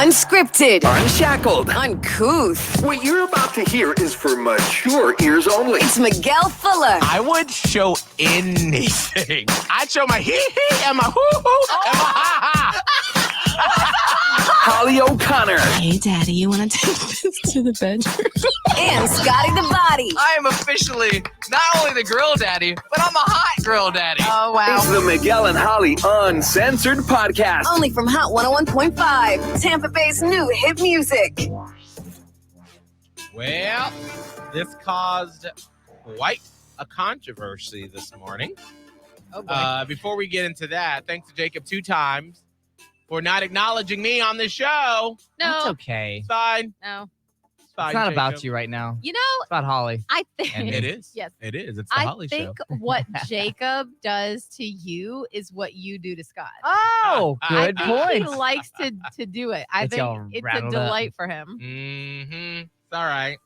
Unscripted. Unshackled. Uncouth. What you're about to hear is for mature ears only. It's Miguel Fuller. I would show anything. I'd show my hee-hee and my hoo-hoo and my ha-ha. Holly O'Connor. Hey, Daddy, you want to take this to the bedroom? And Scotty the Body. I am officially not only the grill daddy, but I'm a hot grill daddy. Oh, wow. It's the Miguel and Holly Uncensored podcast. Only from Hot 101.5. Tampa Bay's new hit music. Well, this caused quite a controversy this morning. Oh, boy. Before we get into that, thanks to Jacob 2 times for not acknowledging me on the show. No. It's okay. It's fine. No. It's fine, It's not Jacob. about you right now. You know, It's about Holly. I think And It is. Yes. It is. It's the I Holly show. think what Jacob does to you is what you do to Scott. Oh, I good think point. He likes to do it. I Gets y'all think it's a rattled up. delight for him. Mm-hmm. It's all right.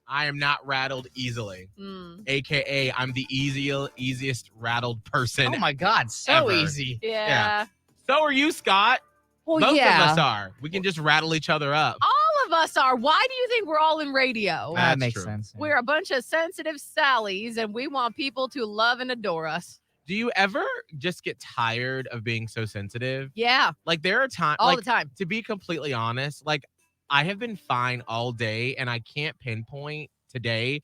I am not rattled easily. Mm. AKA, I'm the easiest rattled person. Oh my God, so Ever. easy. Yeah. So are you, Scott. Well, Most yeah. of us are. We can just rattle each other up. All of us are. Why do you think we're all in radio? That's That makes true. sense. yeah. We're a bunch of sensitive Sallys, and we want people to love and adore us. Do you ever just get tired of being so sensitive? Yeah, Like there are times, all like, the time. to be completely honest, like I have been fine all day and I can't pinpoint today.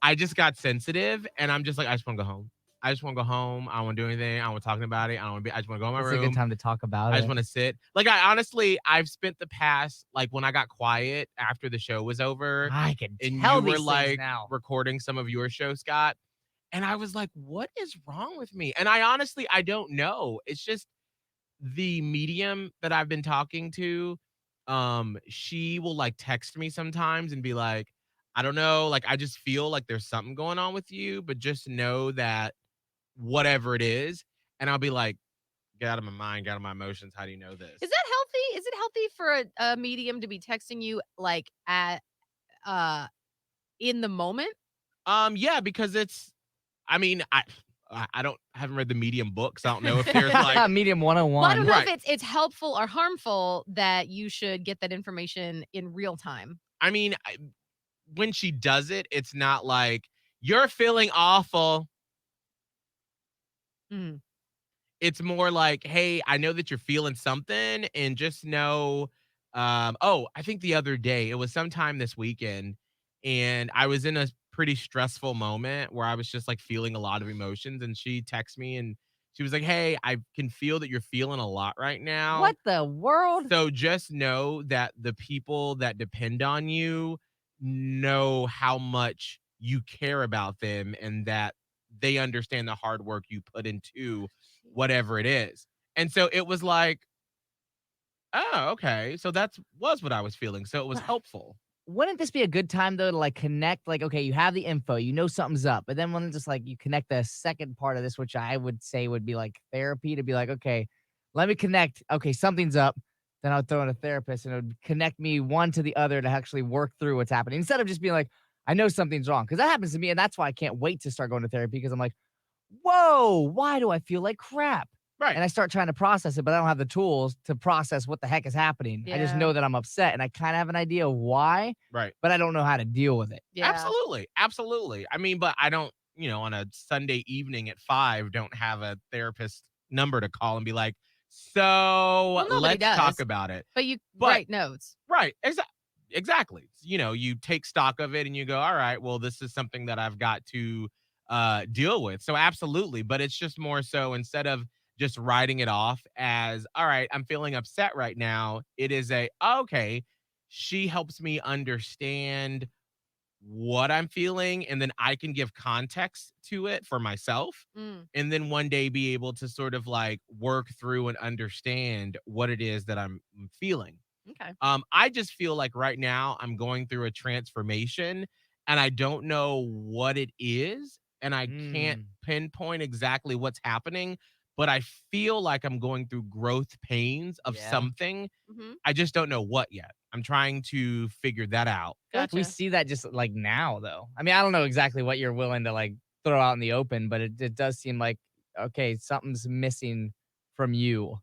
I just got sensitive and I'm just like, I just want to go home. I just want to go home. I don't want to do anything. I don't want to talk about it. I just want to go in my It's room. a good time to talk about I it. just want to sit. Like I've spent the past, like when I got quiet after the show was over I can and tell you these were things like now. recording some of your show, Scott. And I was like, what is wrong with me? And I don't know. It's just the medium that I've been talking to. She will like text me sometimes and be like, I don't know, like I just feel like there's something going on with you, but just know that whatever it is. And I'll be like, get out of my mind, get out of my emotions. How do you know this? Is that healthy? Is it healthy for a medium to be texting you like at in the moment? Yeah, because it's, I mean, haven't read the Medium books. I don't know if there's like, Medium 101. Well, I don't know Right. if it's helpful or harmful that you should get that information in real time. I mean, when she does it, it's not like you're feeling awful. Mm. It's more like, hey, I know that you're feeling something and just know, I think the other day, it was sometime this weekend, and I was in a pretty stressful moment where I was just like feeling a lot of emotions, and she texted me and she was like, hey, I can feel that you're feeling a lot right now. What the world? So just know that the people that depend on you know how much you care about them and that they understand the hard work you put into whatever it is. And so it was like, oh, okay. So was what I was feeling. So it was helpful. Wouldn't this be a good time though to like connect? Like, okay, you have the info, you know something's up, but then when just like you connect the second part of this, which I would say would be like therapy, to be like, okay, let me connect. Okay, something's up. Then I would throw in a therapist and it would connect me one to the other to actually work through what's happening instead of just being like, I know something's wrong. Because that happens to me. And that's why I can't wait to start going to therapy because I'm like, whoa, why do I feel like crap? Right. And I start trying to process it, but I don't have the tools to process what the heck is happening. I just Yeah. know that I'm upset and I kind of have an idea of why, Right. but I don't know how to deal with it. Yeah. Absolutely. Absolutely. I mean, but I don't, on a Sunday evening at 5, don't have a therapist number to call and be like, so nobody let's does. talk about it. But you But- write notes. Right. Exactly. You take stock of it and you go, all right, well, this is something that I've got to deal with. So absolutely. But it's just more so instead of just writing it off as, all right, I'm feeling upset right now. It is okay, she helps me understand what I'm feeling. And then I can give context to it for myself. Mm. And then one day be able to sort of like work through and understand what it is that I'm feeling. Okay. I just feel like right now I'm going through a transformation and I don't know what it is and I can't pinpoint exactly what's happening, but I feel like I'm going through growth pains of Yeah. something. Mm-hmm. I just don't know what yet. I'm trying to figure that out. I feel like we Gotcha. see that just like now, though. I mean, I don't know exactly what you're willing to like throw out in the open, but it does seem like, okay, something's missing from you.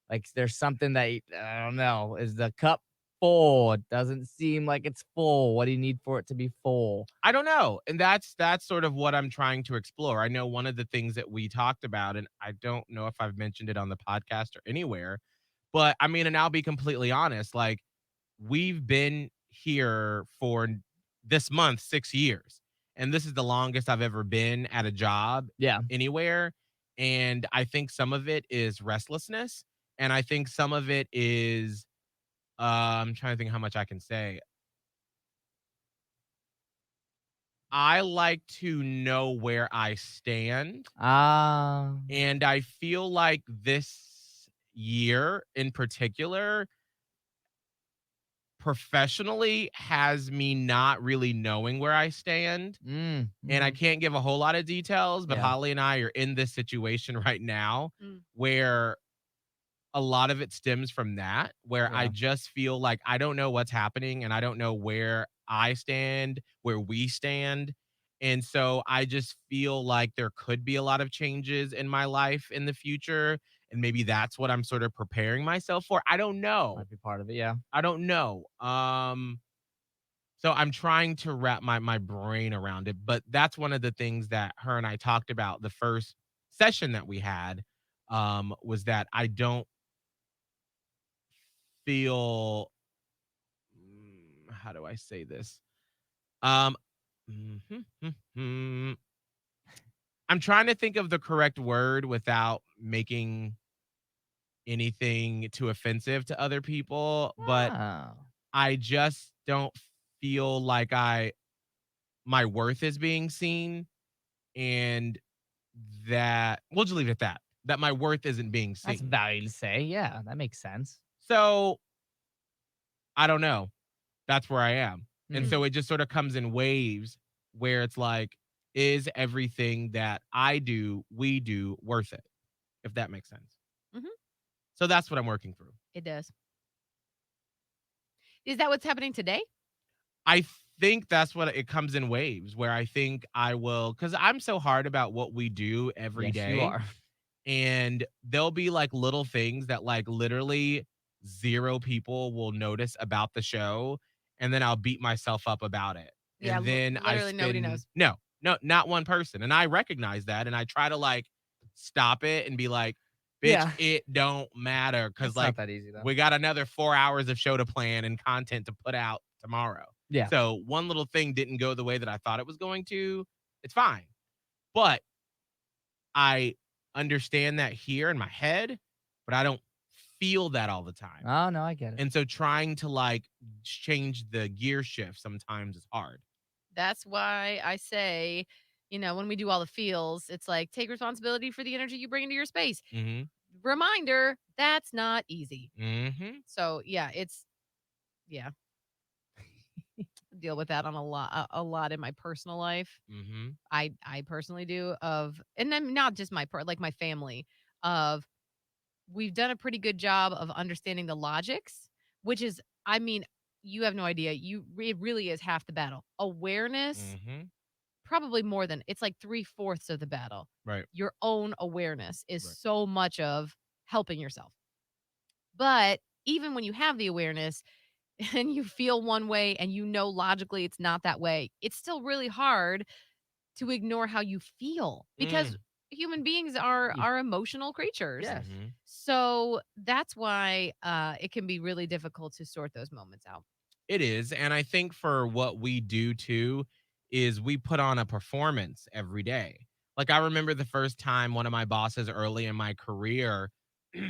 Like there's something that, I don't know, is the cup full. It doesn't seem like it's full. What do you need for it to be full? I don't know. And that's sort of what I'm trying to explore. I know one of the things that we talked about, and I don't know if I've mentioned it on the podcast or anywhere, but I mean, and I'll be completely honest, like we've been here for this month 6 years. And this is the longest I've ever been at a job Yeah. anywhere. And I think some of it is restlessness. And I think some of it is I'm trying to think how much I can say. I like to know where I stand. Ah. And I feel like this year in particular, professionally, has me not really knowing where I stand. And I Mhm. can't give a whole lot of details, but Yeah. Holly and I are in this situation right now Mm. where a lot of it stems from that, where I Yeah. just feel like I don't know what's happening and I don't know where I stand, where we stand. And so I just feel like there could be a lot of changes in my life in the future. And maybe that's what I'm sort of preparing myself for. I don't know. Might be part of it. Yeah. I don't know. So I'm trying to wrap my brain around it, but that's one of the things that her and I talked about the first session that we had, was that I don't feel how do I say this? Um, I'm trying to think of the correct word without making anything too offensive to other people, but Oh. I just don't feel like my worth is being seen, and that we'll just leave it at that. That my worth isn't being That's seen. valid to say. Yeah, that makes sense. So I don't know. That's where I am. And Hmm. so it just sort of comes in waves where it's like, is everything that I do, we do, worth it? If that makes sense. Mhm. So that's what I'm working through. It does. Is that what's happening today? I think that's what it comes in waves where I think I will, because I'm so hard about what we do every Yes, you day. are. And there'll be like little things that like literally zero people will notice about the show. And then I'll beat myself up about it. Yeah, And then I literally nobody spend, knows. no, not one person. And I recognize that. And I try to like stop it and be like, bitch, Yeah. it don't matter. Cause It's not like that easy though. we got another 4 hours of show to plan and content to put out tomorrow. Yeah. So one little thing didn't go the way that I thought it was going to. It's fine. But I understand that here in my head, but I don't feel that all the time. Oh no, I get it. And so trying to like change the gear shift sometimes is hard. That's why I say, when we do all the feels, it's like take responsibility for the energy you bring into your space. Mhm. Reminder, that's not easy. Mhm. So, yeah. Deal with that on a lot in my personal life. Mhm. I personally do and then not just like my family of we've done a pretty good job of understanding the logics, which is, I mean, you have no idea. It really is half the battle. Awareness, Mhm. probably more than it's like 3/4 of the battle. Right. Your own awareness is Right. so much of helping yourself. But even when you have the awareness and you feel one way and logically it's not that way, it's still really hard to ignore how you feel because Mm. human beings are You- are emotional creatures. Yes. Mhm. So that's why it can be really difficult to sort those moments out. It is, and I think for what we do too is we put on a performance every day. Like I remember the first time one of my bosses early in my career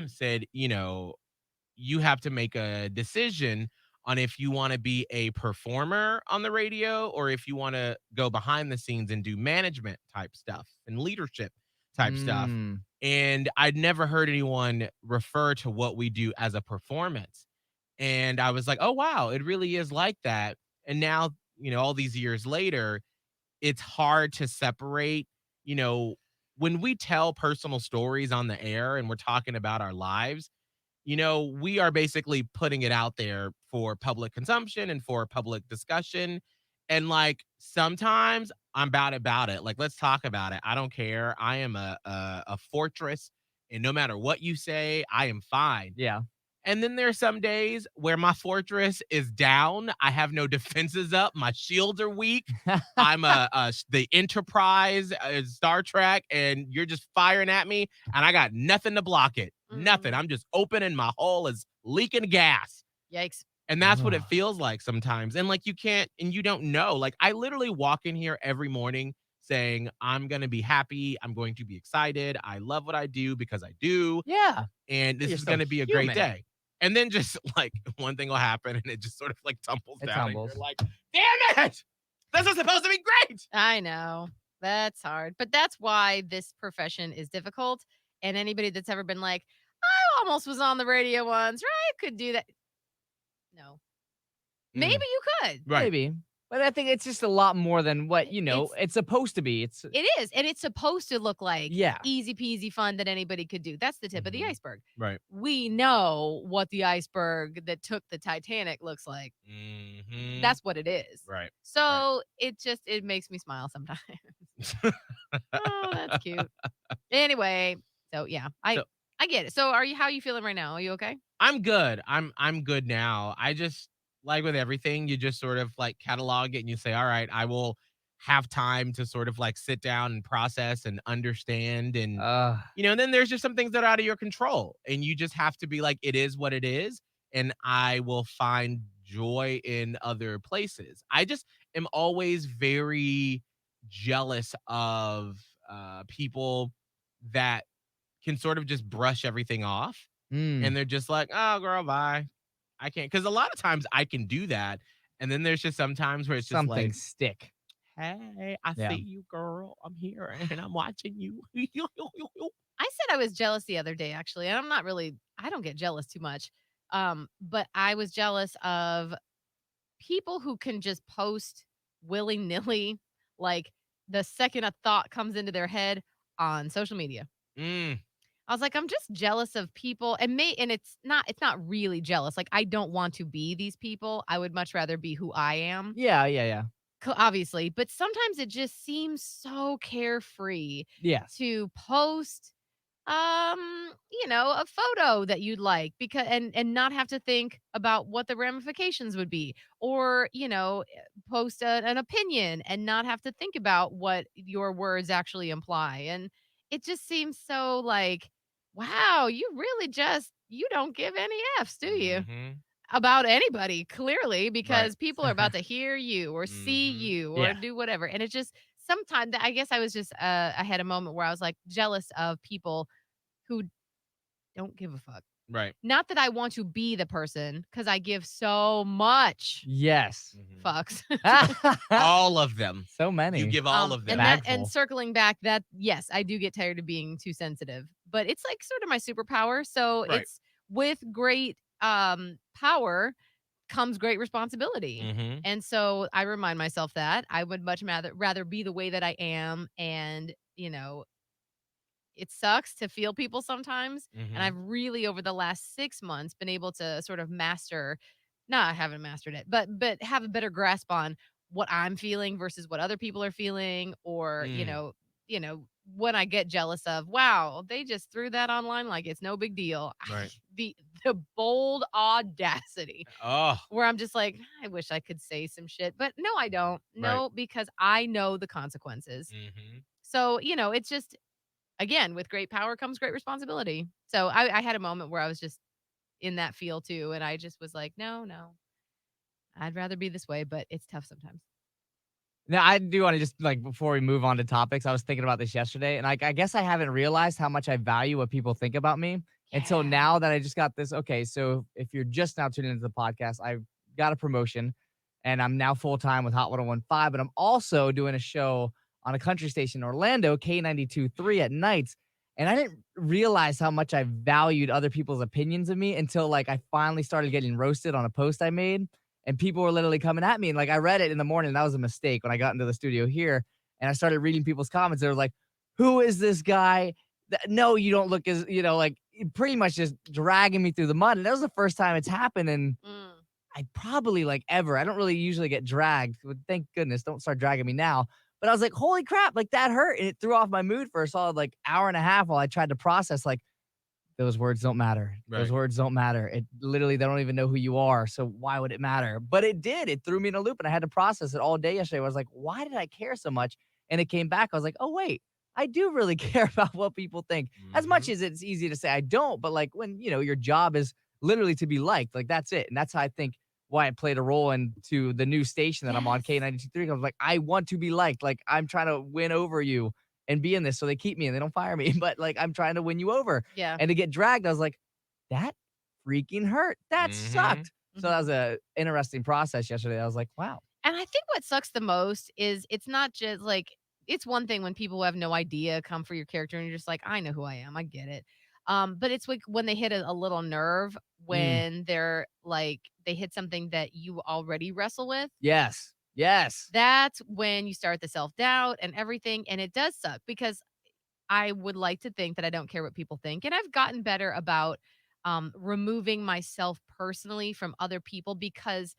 said, you have to make a decision on if you want to be a performer on the radio or if you want to go behind the scenes and do management type stuff and leadership type stuff. Mm. And I'd never heard anyone refer to what we do as a performance. And I was like, oh, wow, it really is like that. And now, all these years later, it's hard to separate, you know, when we tell personal stories on the air and we're talking about our lives, we are basically putting it out there for public consumption and for public discussion. And like sometimes I'm bad about it. Like, let's talk about it. I don't care. I am a fortress. And no matter what you say, I am fine. Yeah. And then there's some days where my fortress is down. I have no defenses up. My shields are weak. I'm the Enterprise, Star Trek, and you're just firing at me, and I got nothing to block it. Nothing. Mhm. I'm just open, and my hull is leaking gas. Yikes. And that's what it Ugh. feels like sometimes. And like you can't, and you don't know. Like I literally walk in here every morning saying, I'm going to be happy. I'm going to be excited. I love what I do because I do. Yeah. And this You're is so going to be a great human. day. And then just like one thing will happen and it just sort of like tumbles It down. tumbles. And you're like, damn it. This is supposed to be great. I know. That's hard. But that's why this profession is difficult. And anybody that's ever been like, I almost was on the radio once, right? Could do that. No. Maybe Mm, you could. right. Maybe. But I think it's just a lot more than what, It's it's supposed to be. It's It is, and it's supposed to look like Yeah. easy peasy fun that anybody could do. That's the tip of the Mhm. iceberg. Right. We know what the iceberg that took the Titanic looks like. Mhm. That's what it is. Right. So it makes me smile sometimes. Oh, that's cute. Anyway, so yeah, I So I get it. So how are you feeling right now? Are you okay? I'm good. I'm good now. I just like with everything, you just sort of like catalog it and you say, all right, I will have time to sort of like sit down and process and understand. And, uh and then there's just some things that are out of your control. And you just have to be like, it is what it is. And I will find joy in other places. I just am always very jealous of people that can sort of just brush everything off and mm, they're just like, "Oh, girl, bye. I can't." Because a lot of times I can do that, and then there's just some times where it's just something like, stick. "Hey, I see Yeah. you, girl. I'm here, and I'm watching you." I said I was jealous the other day, actually, and I don't get jealous too much. But I was jealous of people who can just post willy-nilly, like, the second a thought comes into their head on social media. Mm, I was like, I'm just jealous of people and it's not really jealous. Like, I don't want to be these people. I would much rather be who I am, Yeah, yeah, yeah. obviously, but sometimes it just seems so carefree Yes. to post a photo that you'd like because and not have to think about what the ramifications would be or, post an opinion and not have to think about what your words actually imply. And it just seems so like, wow, you don't give any Fs, do you? mhm, About anybody, clearly, right. because people are about to hear you or see Mhm, you or Yeah. do whatever. And it just sometimes I guess I was just I had a moment where I was like jealous of people who don't give a fuck. right. Not that I want to be the person because I give so much Yes. Mhm. fucks. All of them. So You many. give all of them. Bagful. Circling back, that yes, I do get tired of being too sensitive, but it's like sort of my superpower. So Right. it's with great power comes great responsibility. Mhm, And so I remind myself that I would much rather be the way that I am. And, it sucks to feel people sometimes. And I've mhm, really, over the last 6 months, been able to sort of I haven't mastered it, but have a better grasp on what I'm feeling versus what other people are feeling. Or, mm, when I get jealous of, wow, they just threw that online like it's no big deal. right. The bold audacity Oh, where I'm just like, I wish I could say some shit, but no, I don't. right. No, because I know the consequences. Mhm, So, it's just, again, with great power comes great responsibility. So I had a moment where I was just in that feel too. And I just was like, no, no, I'd rather be this way, but it's tough sometimes. Now, I do want to just like before we move on to topics, I was thinking about this yesterday, and like I guess I haven't realized how much I value what people think about me until Yeah. now that I just got this. Okay, so if you're just now tuning into the podcast, I've got a promotion, and I'm now full time with Hot 101.5, but I'm also doing a show on a country station in Orlando, K92.3 at nights. And I didn't realize how much I valued other people's opinions of me until like I finally started getting roasted on a post I made and people were literally coming at me. And like I read it in the morning. That was a mistake when I got into the studio here and I started reading people's comments. They were like, "Who is this guy? No, you don't look as like pretty much just dragging me through the mud." And that was the first time it's happened. And Mm. I probably like ever. I don't really usually get dragged. But thank goodness, don't start dragging me now. But I was like, "Holy crap!" Like that hurt, and it threw off my mood for a solid like hour and a half while I tried to process like those words don't matter. Those Right. words don't matter. It literally, they don't even know who you are. So why would it matter? But it did. It threw me in a loop and I had to process it all day yesterday. I was like, why did I care so much? And it came back. I was like, oh, wait, I do really care about what people think. As much Mhm. as it's easy to say I don't, but like when, your job is literally to be liked, like that's it. And that's how I think why it played a role into the new station that I'm on, Yes. K92.3. I was like, I want to be liked. Like I'm trying to win over you and be in this so they keep me and they don't fire me. But like I'm trying to win you over. Yeah. And to get dragged, I was like, that freaking hurt. That Mhm. sucked. So Mhm. that was a interesting process yesterday. I was like, wow. And I think what sucks the most is it's not just like it's one thing when people who have no idea come for your character and you're just like, I know who I am, I get it. But it's like when they hit a little nerve Mm, when they're like they hit something that you already wrestle with. yes. Yes. That's when you start the self doubt and everything, and it does suck because I would like to think that I don't care what people think, and I've gotten better about removing myself personally from other people because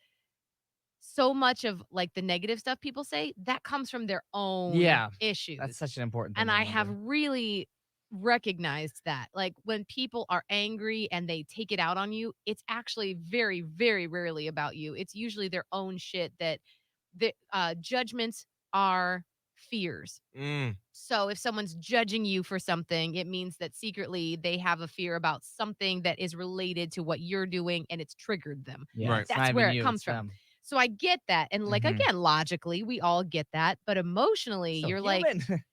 so much of, like, the negative stuff people say, that comes from their own Yeah. That's issues, such an important thing and to I have remember. really recognized that, like, when people are angry and they take it out on you, it's actually very, very rarely about you. It's usually their own shit that judgments are fears. Mm. So if someone's judging you for something, it means that secretly they have a fear about something that is related to what you're doing and it's triggered them. Yeah. Right. It's not That's even where it you, comes it's from. them. So I get that. And like Mhm. again, logically, we all get that, but emotionally, So you're like, human.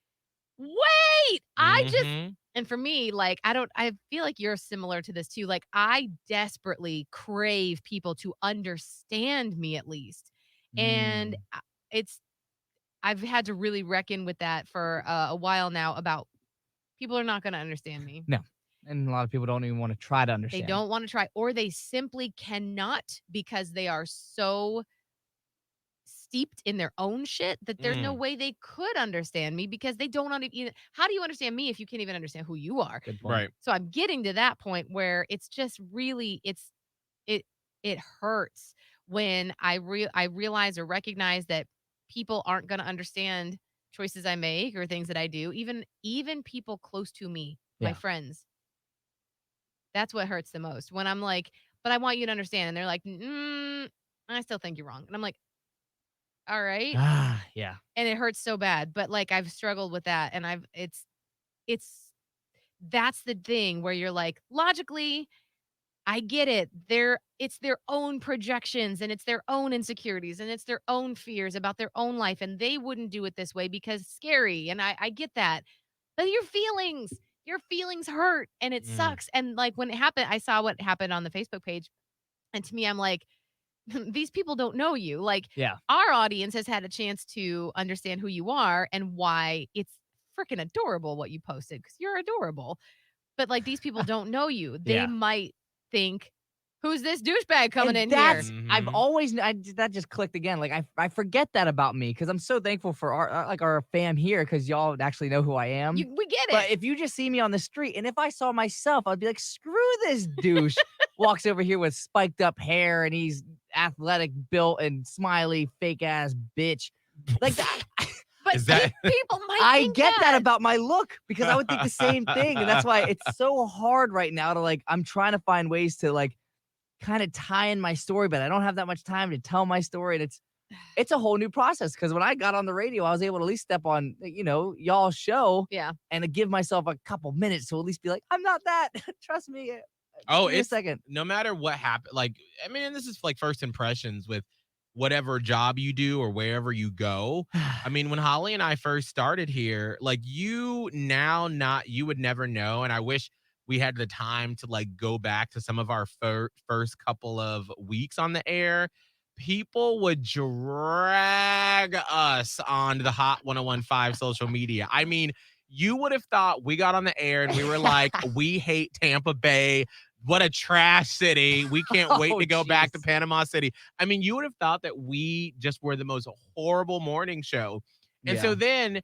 "Wait, I just." Mhm. And for me, like I feel like you're similar to this too. Like I desperately crave people to understand me at least. And Mm. it's I've had to really reckon with that for a while now about people are not going to understand me. No. And a lot of people don't even want to try to They understand. don't want to try, or they simply cannot because they are so steeped in their own shit that there's no Mm. way they could understand me because they don't even. How do you understand me if you can't even understand who you are? Good point. Right. So I'm getting to that point where it's just really it it hurts when I realize or recognize that people aren't going to understand choices I make or things that I do, even people close to me, my Yeah. friends. That's what hurts the most when I'm like, "But I want you to understand." And they're like, I still think you're wrong." And I'm like, "All right." Ah, yeah. And it hurts so bad, but like I've struggled with that and it's that's the thing where you're like, logically, I get it. It's their own projections and it's their own insecurities and it's their own fears about their own life and they wouldn't do it this way because it's scary and I get that. But your feelings hurt and it Mm. sucks. And like when it happened, I saw what happened on the Facebook page and to me I'm like these people don't know you. Like Yeah. our audience has had a chance to understand who you are and why it's freaking adorable what you posted because you're adorable. But, like, these people don't know you. They Yeah. might think, "Who's this douchebag coming And in here?" that's I've Mhm. always that just clicked again. Like I forget that about me because I'm so thankful for our like our fam here because y'all actually know who I am. We get But it. if you just see me on the street and if I saw myself, I'd be like, screw this douche. Walks over here with spiked up hair and he's athletic, built, and smiley, fake ass bitch. Like that. But Is that people might I think get that that. about my look because I would think the same thing. And that's why it's so hard right now to like, I'm trying to find ways to like kind of tie in my story, but I don't have that much time to tell my story. And it's a whole new process because when I got on the radio, I was able to at least step on, y'all's show Yeah. and to give myself a couple minutes to at least be like, I'm not that. Trust me. Oh, Give me a it's second. no matter what happened. Like, I mean, and this is like first impressions with whatever job you do or wherever you go. I mean, when Holly and I first started here, like you would never know. And I wish we had the time to like go back to some of our first couple of weeks on the air. People would drag us on the Hot 1015 social media. I mean, you would have thought we got on the air and we were like, we hate Tampa Bay. What a trash city. We can't wait Oh, to go back to jeez. Panama City. I mean, you would have thought that we just were the most horrible morning show. And Yeah. so then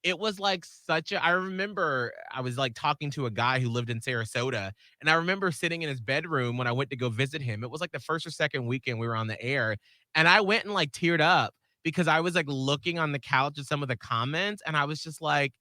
it was like I remember I was like talking to a guy who lived in Sarasota, and I remember sitting in his bedroom when I went to go visit him. It was like the first or second weekend we were on the air, and I went and like teared up because I was like looking on the couch at some of the comments, and I was just like,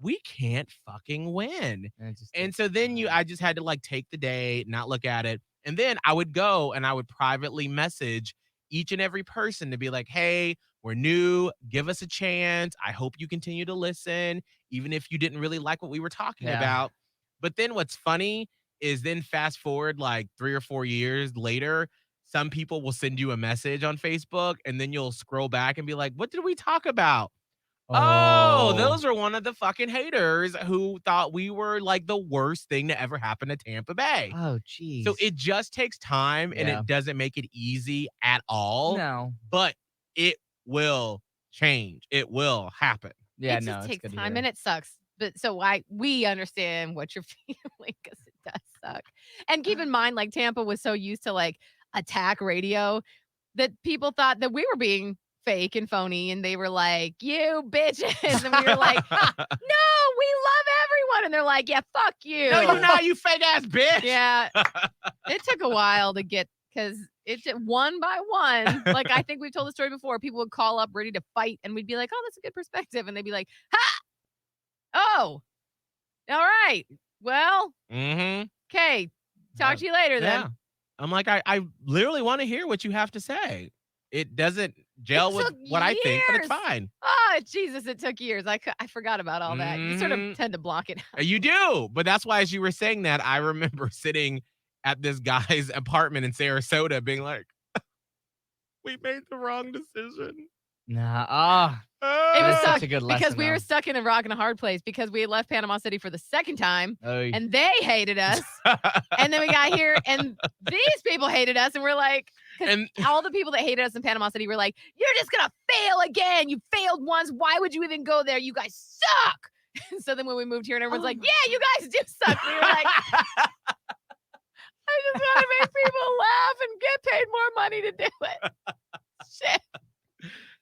we can't fucking win. And it just And takes so then time. I just had to like take the day, not look at it. And then I would go and I would privately message each and every person to be like, hey, we're new. Give us a chance. I hope you continue to listen, even if you didn't really like what we were talking Yeah. about. But then what's funny is then fast forward like 3 or 4 years later, some people will send you a message on Facebook and then you'll scroll back and be like, what did we talk about? Oh, Oh. those are one of the fucking haters who thought we were like the worst thing to ever happen to Tampa Bay. Oh, So jeez. it just takes time and Yeah. it doesn't make it easy at all, No. but it will change. It will happen. Yeah, It no, just it's takes good to time hear. and it sucks. But so we understand what you're feeling because it does suck. And keep in mind, like Tampa was so used to like attack radio that people thought that we were being fake and phony, and they were like, "You bitches," and we were like, "No, we love everyone," and they're like, "Yeah, fuck you." No, you not, you fake ass bitch. Yeah, it took a while to get because it just one by one. Like I think we've told the story before. People would call up ready to fight, and we'd be like, "Oh, that's a good perspective," and they'd be like, "Ha! Oh, all right. Well, Mm-hmm. okay. Talk to you later then." Yeah. I'm like, I literally want to hear what you have to say. It doesn't gel with took what I think, but it's years. fine. Oh, Jesus, it took years. I forgot about all that. You sort of Mhm. tend to block it out. You do. But that's why, as you were saying that, I remember sitting at this guy's apartment in Sarasota being like, we made the wrong decision. Nah. Ah. It was That's such such a good because lesson, we were though. stuck in a rock and a hard place because we had left Panama City for the second time Oh, and they hated us. And then we got here and these people hated us. And we're like, because And- all the people that hated us in Panama City were like, you're just going to fail again. You failed once. Why would you even go there? You guys suck. And so then when we moved here and everyone's like, yeah, you guys do suck. We were like, I just want to make people laugh and get paid more money to do it. Shit.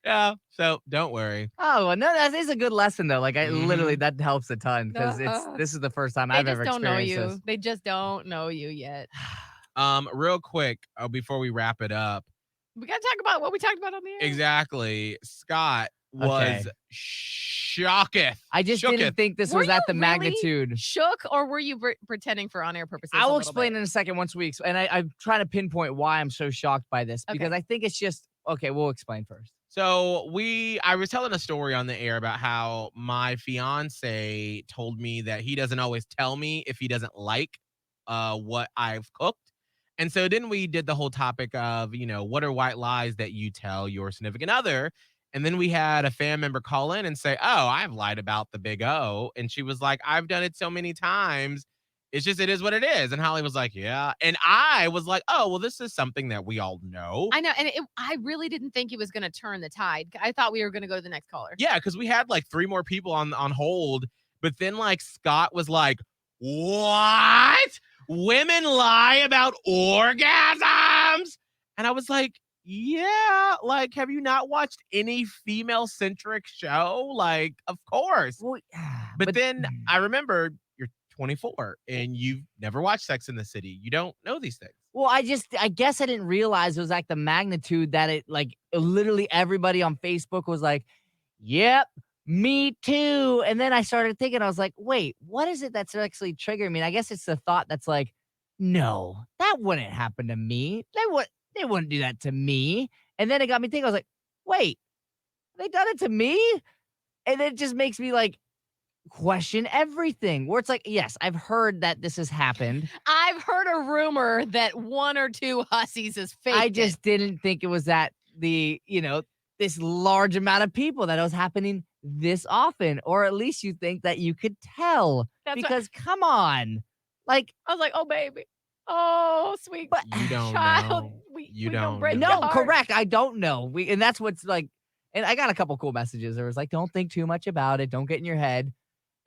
yeah. So don't worry. Oh, well, no, that is a good lesson though. Like I literally Mhm. that helps a ton because Uh-huh. this is the first time They I've just ever don't know experienced you. this. They just don't know you yet. Real quick, before we wrap it up. We got to talk about what we talked about on the air. Exactly. Scott was Okay. shocketh. I just Shooketh. didn't think this Were was at you the really magnitude. shook, or were you pretending for on-air purposes? I a will little explain bit? in a second once we and I'm trying to pinpoint why I'm so shocked by this because Okay. I think it's just okay. We'll explain first. So I was telling a story on the air about how my fiance told me that he doesn't always tell me if he doesn't like what I've cooked. And so then we did the whole topic of, what are white lies that you tell your significant other? And then we had a fan member call in and say, oh, I've lied about the big O. And she was like, I've done it so many times. It's just, it is what it is. And Holly was like, yeah. And I was like, oh, well, this is something that we all know. I know, and I really didn't think it was going to turn the tide. I thought we were going to go to the next caller. Yeah, because we had like 3 more people on hold. But then like Scott was like, what? Women lie about orgasms? And I was like, yeah, like, have you not watched any female-centric show? Like, of course. Well, But then I remember you're 24 and you've never watched Sex in the City. You don't know these things. Well, I guess I didn't realize it was like the magnitude that it like literally everybody on Facebook was like, yep, me too. And then I started thinking, I was like, wait, what is it that's actually triggering me? And I guess it's the thought that's like, no, that wouldn't happen to me. They wouldn't do that to me. And then it got me thinking, I was like, wait, they done it to me? And it just makes me like question everything where it's like, yes, I've heard that this has happened. I've heard a rumor that 1 or 2 hussies is fake. I just didn't think it was that this large amount of people that it was happening this often, or at least you think that you could tell. That's what- because come on, like I was like, oh baby, oh sweet, But- You don't child, know. we You gonna don't break know. your no, heart. correct. I don't know. And that's what's like, and I got a couple cool messages. There was like, don't think too much about it. Don't get in your head.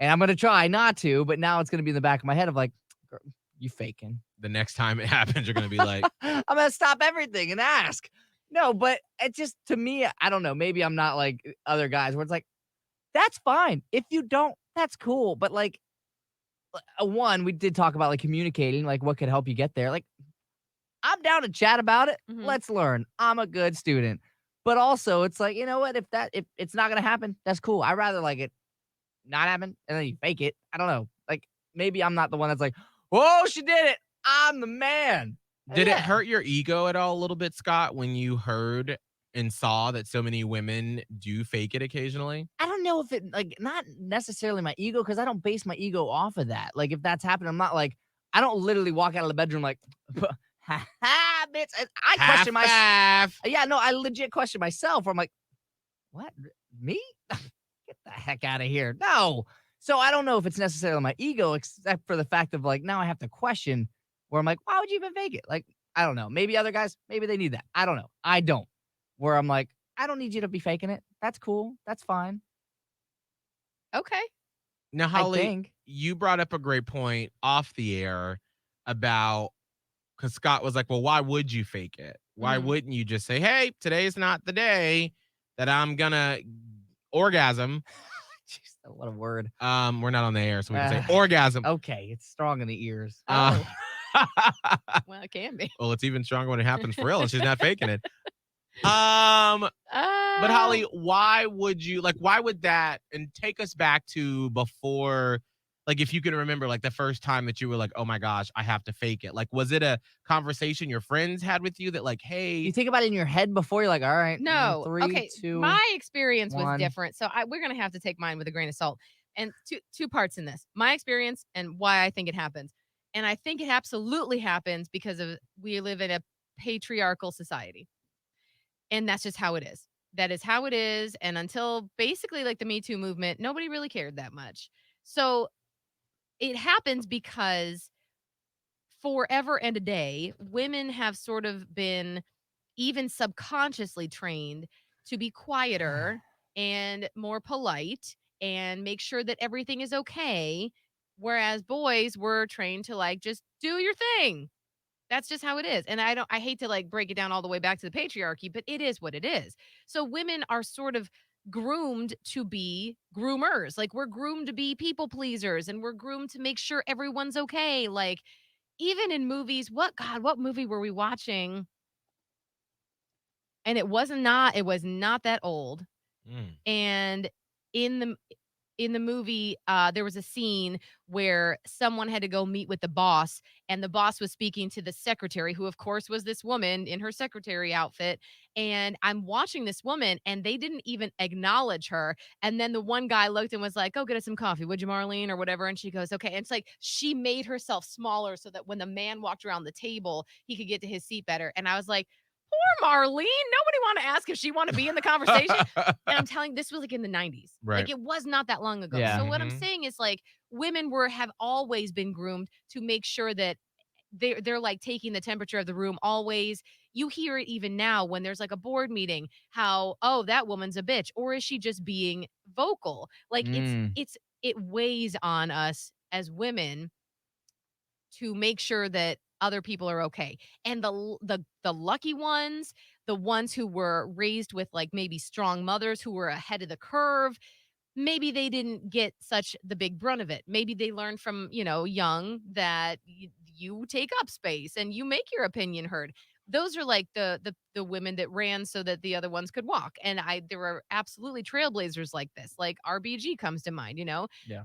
And I'm gonna try not to, but now it's gonna be in the back of my head of like, girl, you faking. The next time it happens, you're going to be like, I'm gonna stop everything and ask. No, but it just to me, I don't know. Maybe I'm not like other guys where it's like, that's fine. If you don't, that's cool. But like, one, we did talk about like communicating, like what could help you get there. Like, I'm down to chat about it. Mhm. Let's learn. I'm a good student. But also, it's like, you know what? If it's not gonna happen, that's cool. I rather like it not happen, and then you fake it. I don't know. Like, maybe I'm not the one that's like, whoa, she did it. I'm the man. Did it Yeah. hurt your ego at all a little bit, Scott, when you heard and saw that so many women do fake it occasionally? I don't know if it, like, not necessarily my ego, because I don't base my ego off of that. Like, if that's happening, I'm not like, I don't literally walk out of the bedroom like, ha ha, bitch. I question myself. Half. Yeah, no, I legit question myself. Where I'm like, what? Me? Get the heck out of here. No. So I don't know if it's necessarily my ego, except for the fact of like, now I have to question where I'm like, why would you even fake it? Like, I don't know. Maybe other guys, maybe they need that. I don't know. I don't. Where I'm like, I don't need you to be faking it. That's cool. That's fine. Okay. Now, I Holly, think. you brought up a great point off the air about, because Scott was like, well, why would you fake it? Why Mhm. wouldn't you just say, hey, today's not the day that I'm gonna orgasm? Jeez, what a word. We're not on the air, so we can say Ah, orgasm. Okay, it's strong in the ears. Uh, Well, it can be. well, it's even stronger when it happens for real and she's not faking it. But Holly, why would you why would that, and take us back to before, like, if you can remember, like, the first time that you were like, oh my gosh, I have to fake it. Like, was it a conversation your friends had with you that, like, hey, You think about it in your head before, you're like, all right, No. 3, Okay. 2. My experience was 1. different. So we're going to have to take mine with a grain of salt. And two parts in this. My experience and why I think it happens. And I think it absolutely happens because of we live in a patriarchal society. And that's just how it is. That is how it is. And until basically like the Me Too movement, nobody really cared that much. So it happens because forever and a day, women have sort of been even subconsciously trained to be quieter and more polite and make sure that everything is okay. Whereas boys were trained to like just do your thing. That's just how it is. And I hate to like break it down all the way back to the patriarchy, but it is what it is. So women are sort of groomed to be groomers. Like we're groomed to be people pleasers and we're groomed to make sure everyone's okay. Like even in movies, what movie were we watching? And it was not that old. mm, And in the in the movie, there was a scene where someone had to go meet with the boss, and the boss was speaking to the secretary, who, of course, was this woman in her secretary outfit. And I'm watching this woman, and they didn't even acknowledge her. And then the one guy looked and was like, "Go get us some coffee, would you, Marlene?" or whatever. And she goes, "Okay." And it's like she made herself smaller so that when the man walked around the table, he could get to his seat better. And I was like, poor Marlene. Nobody want to ask if she want to be in the conversation. And I'm telling this was like in the 90s. Right. Like it was not that long ago. Yeah. So what I'm Mhm. saying is like women have always been groomed to make sure that they're like taking the temperature of the room always. You hear it even now when there's like a board meeting, how, oh, that woman's a bitch, or is she just being vocal? Like Mm. it weighs on us as women to make sure that other people are okay. And the lucky ones, the ones who were raised with like maybe strong mothers who were ahead of the curve, maybe they didn't get such the big brunt of it. Maybe they learned from, young that you take up space and you make your opinion heard. Those are like the women that ran so that the other ones could walk. And there were absolutely trailblazers like this. Like RBG comes to mind. Yeah.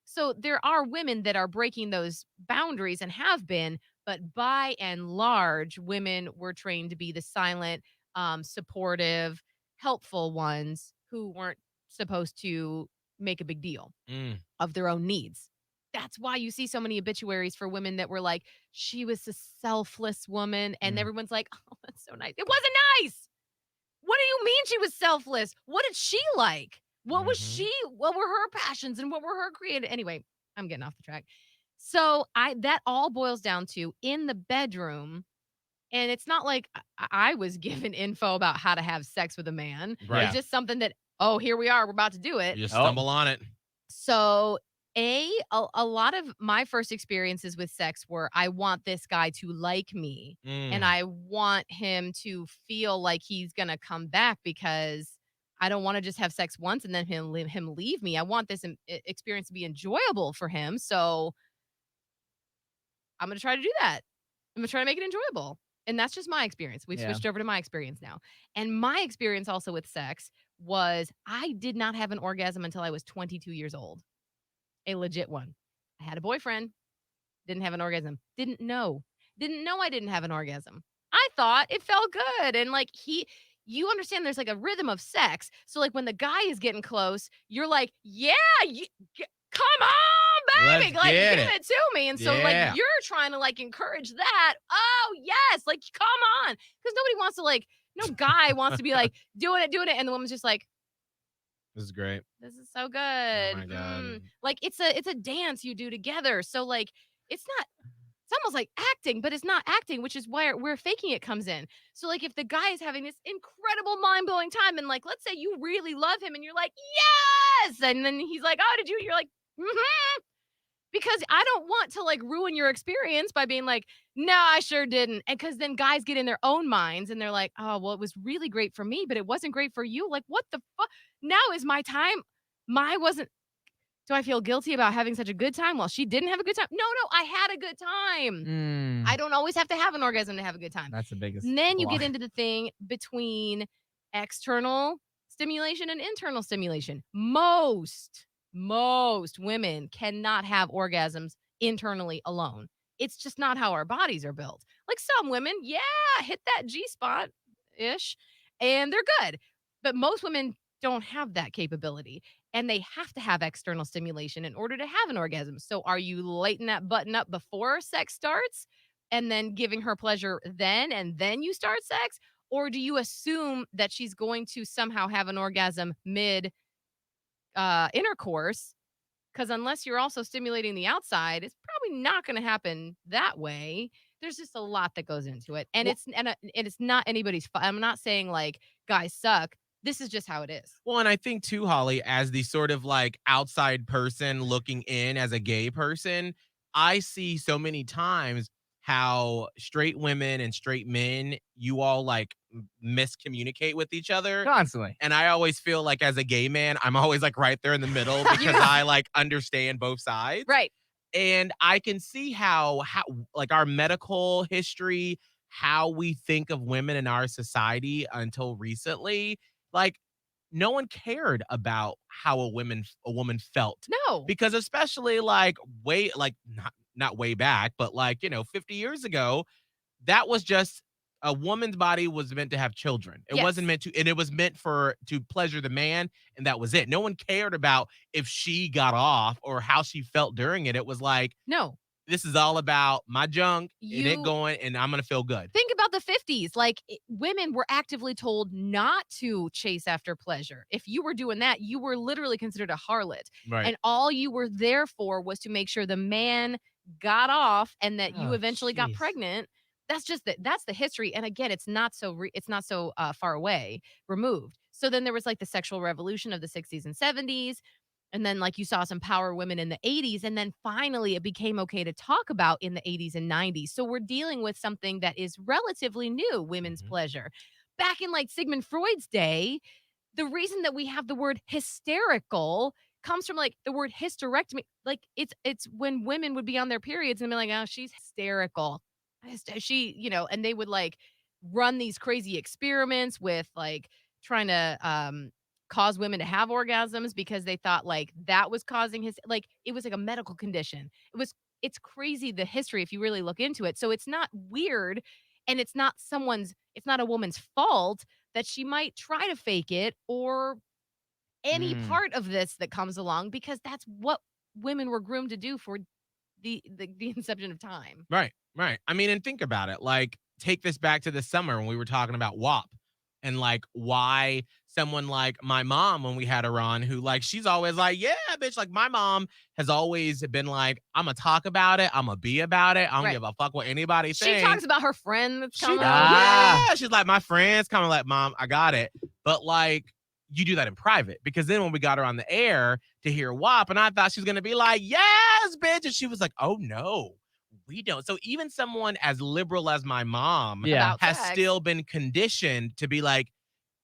So there are women that are breaking those boundaries and have been, but by and large, women were trained to be the silent, supportive, helpful ones who weren't supposed to make a big deal Mm. of their own needs. That's why you see so many obituaries for women that were like, she was a selfless woman. And Mm. everyone's like, oh, that's so nice. It wasn't nice. What do you mean she was selfless? What did she like? Mhm. What were her passions and what were her creative? Anyway, I'm getting off the track. So that all boils down to in the bedroom. And it's not like I was given info about how to have sex with a man. Right. It's just something that, oh, here we are. We're about to do it. You just Oh. stumble on it. So a lot of my first experiences with sex were I want this guy to like me and Mm. I want him to feel like he's going to come back because I don't want to just have sex once and then him leave me. I want this experience to be enjoyable for him. So I'm going to try to do that. I'm going to try to make it enjoyable. And that's just my experience. We've Yeah. switched over to my experience now. And my experience also with sex was I did not have an orgasm until I was 22 years old. A legit one. I had a boyfriend, didn't have an orgasm. Didn't know. Didn't know I didn't have an orgasm. I thought it felt good. And like you understand there's like a rhythm of sex. So like when the guy is getting close, you're like, yeah, come on, baby. Let's Like get give it. it to me. And so like Yeah. you're trying to like encourage that. Oh yes, like come on. Because nobody wants to like, no guy wants to be like doing it. And the woman's just like, This is great. this is so good. Oh my God. Like it's a dance you do together. So like it's not it's almost like acting, but it's not acting, which is where faking it comes in. So like if the guy is having this incredible mind-blowing time and like let's say you really love him and you're like, "Yes!" And then he's like, "Oh, did you?" You're like, "Mhm." Because I don't want to like ruin your experience by being like, "No, I sure didn't." And cuz then guys get in their own minds and they're like, "Oh, well it was really great for me, but it wasn't great for you." Like, what the fuck? Now is my time. My wasn't Do I feel guilty about having such a good time while she didn't have a good time? No, I had a good time. I don't always have to have an orgasm to have a good time. That's the biggest. And then you flaw. get into the thing between external stimulation and internal stimulation. Most women cannot have orgasms internally alone. It's just not how our bodies are built. Like some women, yeah, hit that G spot ish, and they're good. But most women don't have that capability and they have to have external stimulation in order to have an orgasm. So are you lighting that button up before sex starts and then giving her pleasure then and then you start sex? Or do you assume that she's going to somehow have an orgasm mid intercourse? Because unless you're also stimulating the outside, it's probably not going to happen that way. There's just a lot that goes into it, and it's not anybody's fault. I'm not saying like guys suck. This is just how it is. Well, and I think too, Holly, as the sort of like outside person looking in as a gay person, I see so many times how straight women and straight men, you all like miscommunicate with each other. Constantly. And I always feel like as a gay man, I'm always like right there in the middle because I like understand both sides. Right. And I can see how like our medical history, how we think of women in our society until recently, like no one cared about how a woman felt. No. Because especially like way like not way back, but like, 50 years ago, that was just a woman's body was meant to have children. It wasn't Yes. meant to, and it was meant to pleasure the man, and that was it. No one cared about if she got off or how she felt during it. It was like, No. this is all about my junk and it You- going, and I'm gonna feel good. Think about the 50s. Like women were actively told not to chase after pleasure. If you were doing that, you were literally considered a harlot. Right. And all you were there for was to make sure the man got off and that you Oh, eventually got jeez. pregnant. That's just that's the history. And again, it's not so far away removed. So then there was like the sexual revolution of the 60s and 70s. And then, like, you saw some power women in the 80s. And then finally, it became okay to talk about in the 80s and 90s. So we're dealing with something that is relatively new, women's Mhm. pleasure. Back in like Sigmund Freud's day, the reason that we have the word hysterical comes from like the word hysterectomy. Like it's when women would be on their periods and be like, oh, she's hysterical. And they would like run these crazy experiments with like trying to cause women to have orgasms because they thought like that was causing it was like a medical condition. It's crazy the history if you really look into it. So it's not weird and it's not a woman's fault that she might try to fake it or any part of this that comes along because that's what women were groomed to do for the inception of time. Right. I mean, and think about it. Like, take this back to the summer when we were talking about WAP and like why someone like my mom, when we had her on, who like, she's always like, yeah, bitch. Like, my mom has always been like, I'm going to talk about it. I'm going to be about it. I don't Right. give a fuck what anybody's She saying. talks about her friend that's She coming. does. Ah. Yeah. She's like, my friends kind of like, mom, I got it. But like, you do that in private because then when we got her on the air to hear WAP, and I thought she was going to be like, yes, bitch. And she was like, oh no, we don't. So even someone as liberal as my mom Yeah. About has sex. still been conditioned to be like,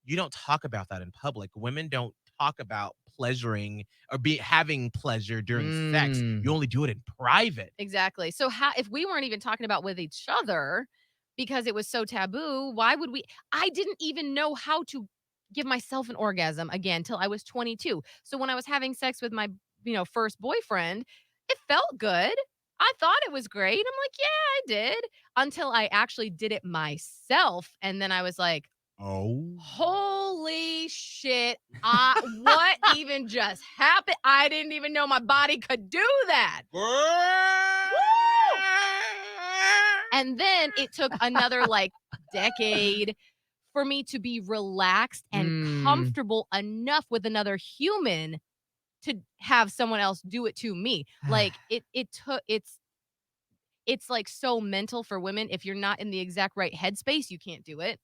you don't talk about that in public. Women don't talk about pleasuring or having pleasure during sex. Mm. You only do it in private. Exactly. So if we weren't even talking about with each other because it was so taboo, why would we? I didn't even know how to give myself an orgasm again till I was 22. So when I was having sex with my, first boyfriend, it felt good. I thought it was great. I'm like, yeah, I did. Until I actually did it myself. And then I was like, Oh. holy shit. What even just happened? I didn't even know my body could do that. And then it took another like decade for me to be relaxed and comfortable enough with another human to have someone else do it to me. Like it's like so mental for women. If you're not in the exact right headspace, you can't do it.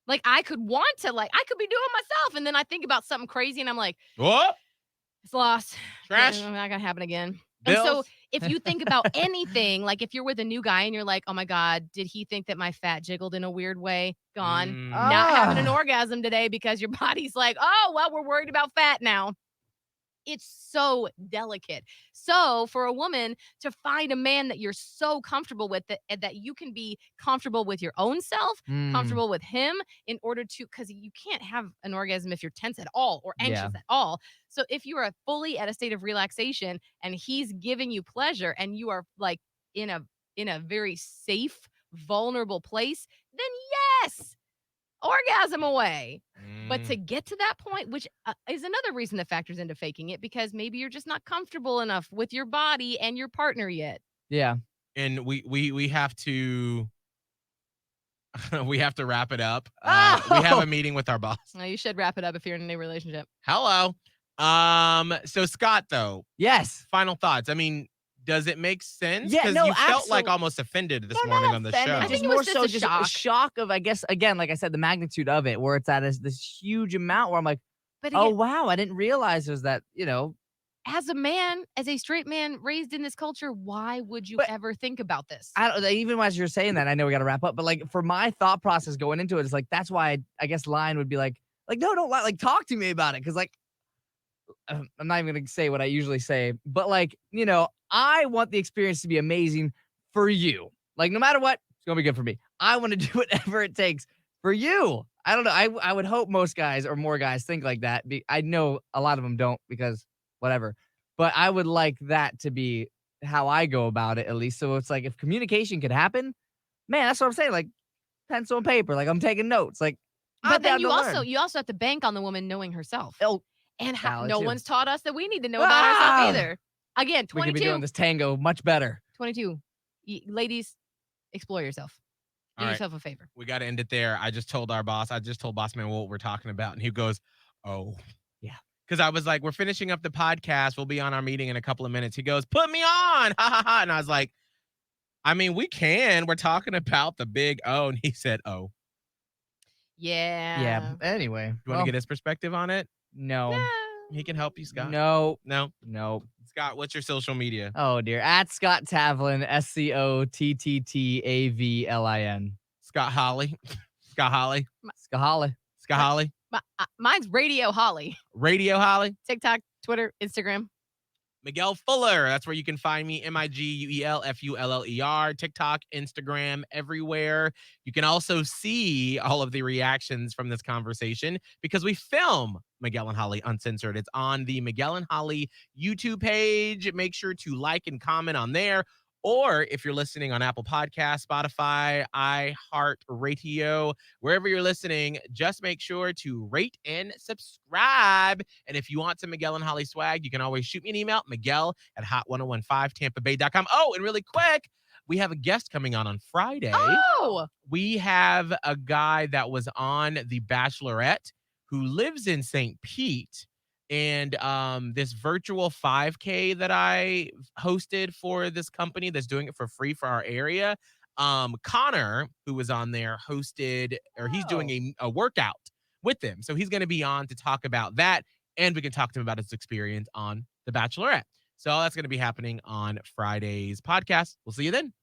Like I could be doing myself, and then I think about something crazy, and I'm like, What? it's lost. Trash. Not gonna happen again. Bills. And so if you think about anything, like if you're with a new guy and you're like, oh my God, did he think that my fat jiggled in a weird way? Gone. Not having an orgasm today because your body's like, oh, well, we're worried about fat now. It's so delicate. So for a woman to find a man that you're so comfortable with that you can be comfortable with your own self, comfortable with him in order to, because you can't have an orgasm if you're tense at all or anxious at all. So if you are fully at a state of relaxation and he's giving you pleasure and you are like in a very safe, vulnerable place, then yes, orgasm away. But to get to that point, which is another reason that factors into faking it, because maybe you're just not comfortable enough with your body and your partner yet. Yeah. And we have to we have to wrap it up. We have a meeting with our boss. Well, you should wrap it up if you're in a new relationship. Hello. So Scott, though. Yes. Final thoughts. I mean, does it make sense? Yeah, Because no, you felt like absolutely. almost offended this morning on the show. I think Just it more was just so a just shock. a shock of, I guess, again, like I said, the magnitude of it, where it's at this huge amount where I'm like, But oh, again, wow, I didn't realize there's that, as a man, as a straight man raised in this culture, why would you But- ever think about this? I don't, even as you're saying that, I know we got to wrap up, but like for my thought process going into it is like, that's why I guess line would be like, no, don't lie, like talk to me about it. Cause like, I'm not even going to say what I usually say, but like, I want the experience to be amazing for you. Like no matter what, it's going to be good for me. I want to do whatever it takes for you. I don't know. I would hope most guys or more guys think like that. I know a lot of them don't because whatever, but I would like that to be how I go about it at least. So it's like if communication could happen, man, that's what I'm saying. Like pencil and paper, like I'm taking notes. Like, But I'm then down you to also learn. you also have to bank on the woman knowing herself. Oh, And valid no too. one's taught us that we need to know about ourselves either. Again, we could be 22. doing this tango much better. 22. Ladies, explore yourself. Do All right. yourself a favor. We got to end it there. I just told boss man what we're talking about. And he goes, oh. Yeah. Because I was like, we're finishing up the podcast. We'll be on our meeting in a couple of minutes. He goes, put me on. Ha ha ha. And I was like, I mean, we can. We're talking about the big O. And he said, oh. Yeah. Yeah. Anyway. You want to get his perspective on it? No. He can help you, Scott. No. No. No. Scott, what's your social media? Oh dear. At Scott Tavlin, SCOTTTAVLIN. Scott Holly. Scott Holly. Skahala. Scott Holly. Mine's Radio Holly. Radio Holly. TikTok, Twitter, Instagram. Miguel Fuller. That's where you can find me. MIGUELFULLER. TikTok, Instagram, everywhere. You can also see all of the reactions from this conversation because we film Miguel and Holly Uncensored. It's on the Miguel and Holly YouTube page. Make sure to like and comment on there. Or if you're listening on Apple Podcasts, Spotify, iHeartRadio, wherever you're listening, just make sure to rate and subscribe. And if you want some Miguel and Holly swag, you can always shoot me an email, Miguel@hot1015tampabay.com. Oh, and really quick, we have a guest coming on Friday. Oh! We have a guy that was on The Bachelorette who lives in St. Pete. And this virtual 5K that I hosted for this company that's doing it for free for our area, Connor, who was on there, hosted, or he's doing a workout with them. So he's going to be on to talk about that, and we can talk to him about his experience on The Bachelorette. So that's going to be happening on Friday's podcast. We'll see you then.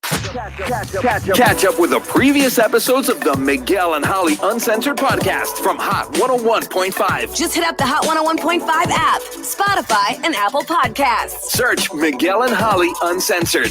Catch up with the previous episodes of the Miguel and Holly Uncensored podcast from Hot 101.5. Just hit up the Hot 101.5 app, Spotify, and Apple Podcasts. Search Miguel and Holly Uncensored.